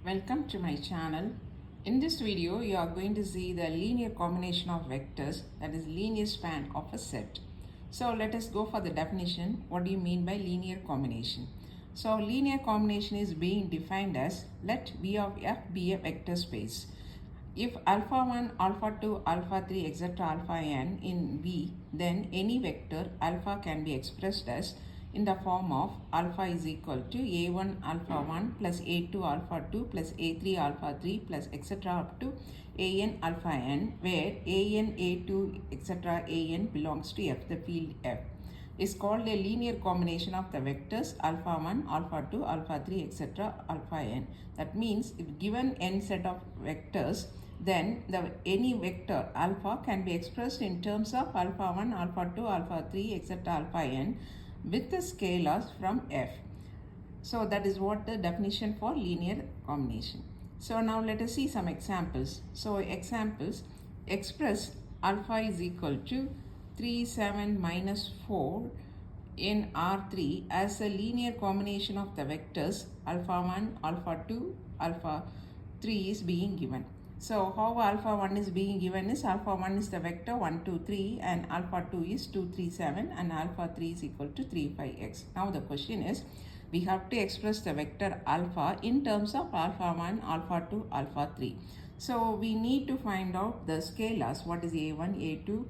Welcome to my channel. In this video, you are going to see the linear combination of vectors, that is linear span of a set. So let us go for the definition. What do you mean by linear combination? So linear combination is being defined as let V of f be a vector space. If alpha 1, alpha 2, alpha 3, etc. alpha n in V, then any vector alpha can be expressed as in the form of alpha is equal to a1 alpha 1 plus a2 alpha 2 plus a3 alpha 3 plus etc. up to an alpha n, where an, a2, etc. an belongs to f. The field f is called a linear combination of the vectors alpha 1, alpha 2, alpha 3, etc. alpha n. That means if given n set of vectors, then any vector alpha can be expressed in terms of alpha 1, alpha 2, alpha 3, etc. alpha n with the scalars from f. So that is what the definition for linear combination. So now let us see some examples. So examples: express alpha is equal to 3, 7, minus 4 in R3 as a linear combination of the vectors alpha 1, alpha 2, alpha 3 is being given. So how alpha 1 is being given is alpha 1 is the vector 1, 2, 3 and alpha 2 is 2, 3, 7 and alpha 3 is equal to 3, 5, x. Now the question is, we have to express the vector alpha in terms of alpha 1, alpha 2, alpha 3. So we need to find out the scalars, what is a1, a2,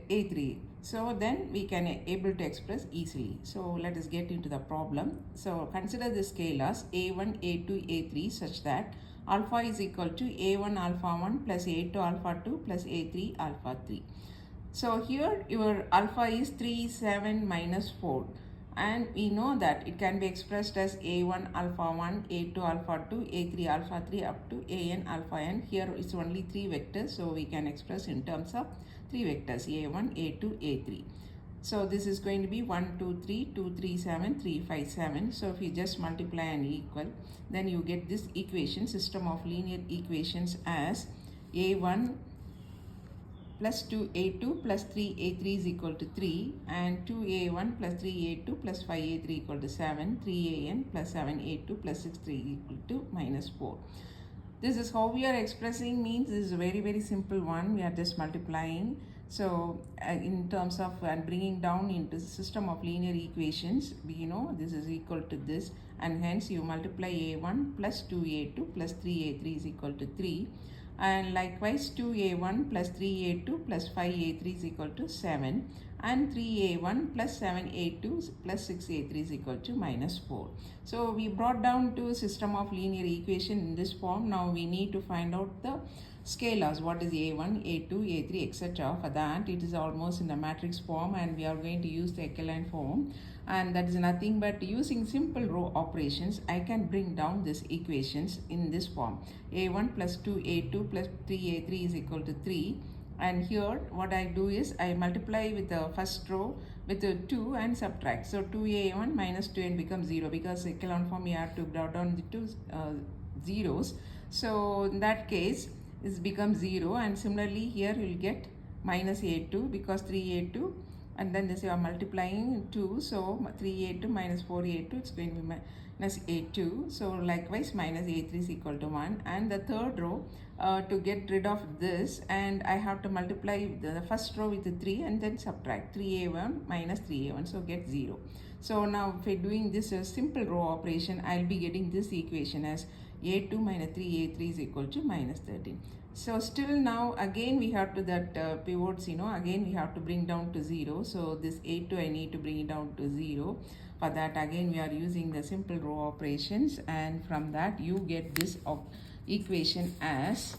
a3. So then we can able to express easily. So let us get into the problem. So consider the scalars a1, a2, a3 such that alpha is equal to a1 alpha 1 plus a2 alpha 2 plus a3 alpha 3. So here your alpha is 3, 7, minus 4. And we know that it can be expressed as a1 alpha 1, a2 alpha 2, a3 alpha 3 up to an alpha n. Here it's only 3 vectors, so we can express in terms of 3 vectors a1, a2, a3. So this is going to be 1, 2, 3, 2, 3, 7, 3, 5, 7. So if you just multiply and equal, then you get this equation, system of linear equations as a1 plus 2a2 plus 3a3 is equal to 3 and 2a1 plus 3a2 plus 5a3 equal to 7, 3an plus 7a2 plus 6a3 equal to minus 4. This is how we are expressing, means this is a very simple one. We are just multiplying. So in terms of and bringing down into the system of linear equations, we know this is equal to this, and hence you multiply a1 plus 2a2 plus 3a3 is equal to 3, and likewise 2a1 plus 3a2 plus 5a3 is equal to 7, and 3a1 plus 7a2 plus 6a3 is equal to minus 4. So we brought down to system of linear equation in this form. Now we need to find out the scalars, what is a1, a2, a3, etc. For that it is almost in the matrix form, and we are going to use the echelon form, and that is nothing but using simple row operations I can bring down these equations in this form. a1 plus 2a2 plus 3a3 is equal to 3, and here what I do is I multiply with the first row with the 2 and subtract. So 2a1 minus 2n becomes 0, because echelon form you have to draw down the two zeros. So in that case this becomes 0, and similarly here you will get minus a2 because 3a2, and then this you are multiplying 2, so 3a2 minus 4a2, it's going to be minus a2. So likewise minus a3 is equal to 1, and the third row to get rid of this, and I have to multiply the first row with the 3 and then subtract 3a1 minus 3a1, so get 0. So now if we're doing this simple row operation, I'll be getting this equation as a2 minus 3a3 is equal to minus 13. So still now again we have to that pivots, again we have to bring down to 0. So this a2 I need to bring it down to 0. For that again we are using the simple row operations, and from that you get this equation as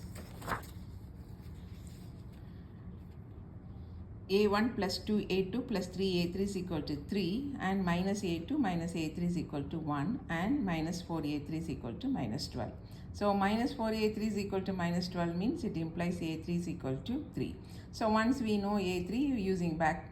a1 plus 2a2 plus 3a3 is equal to 3, and minus a2 minus a3 is equal to 1, and minus 4a3 is equal to minus 12. So minus 4a3 is equal to minus 12 means it implies a3 is equal to 3. So once we know a3 using back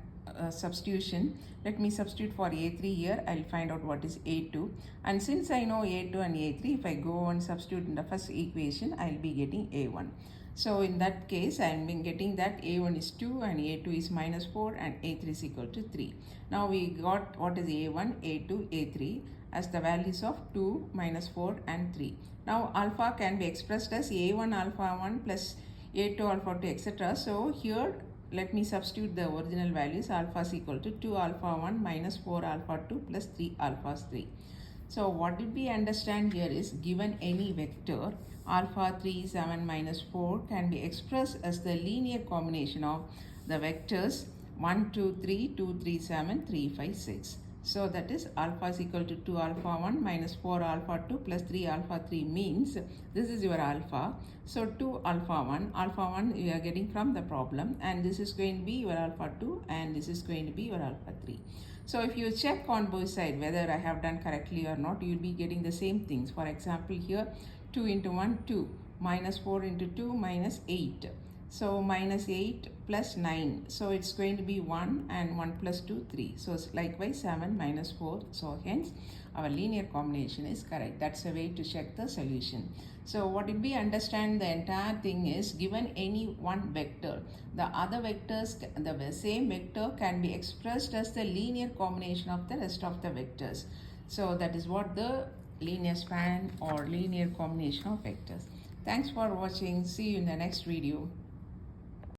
substitution, let me substitute for a3 here. I'll find out what is a2, and since I know a2 and a3, if I go and substitute in the first equation, I'll be getting a1. So in that case, I am getting that a1 is 2 and a2 is minus 4 and a3 is equal to 3. Now we got what is a1, a2, a3, as the values of 2, minus 4 and 3. Now alpha can be expressed as a1 alpha 1 plus a2 alpha 2 etc. So here let me substitute the original values. Alpha is equal to 2 alpha 1 minus 4 alpha 2 plus 3 alpha 3. So what did we understand here is, given any vector alpha 3 7 minus 4 can be expressed as the linear combination of the vectors 1 2 3 2 3 7 3 5 6. So that is alpha is equal to 2 alpha 1 minus 4 alpha 2 plus 3 alpha 3 means this is your alpha. So 2 alpha 1 you are getting from the problem, and this is going to be your alpha 2 and this is going to be your alpha 3. So if you check on both sides whether I have done correctly or not, you will be getting the same things. For example, here 2 into 1 2, minus 4 into 2 minus 8. So minus 8 plus 9. So it's going to be 1 and 1 plus 2 3. So it's likewise 7 minus 4. So hence our linear combination is correct. That's a way to check the solution. So what did we understand? The entire thing is, given any one vector, the other vectors, the same vector can be expressed as the linear combination of the rest of the vectors. So that is what the linear span or linear combination of vectors. Thanks for watching. See you in the next video.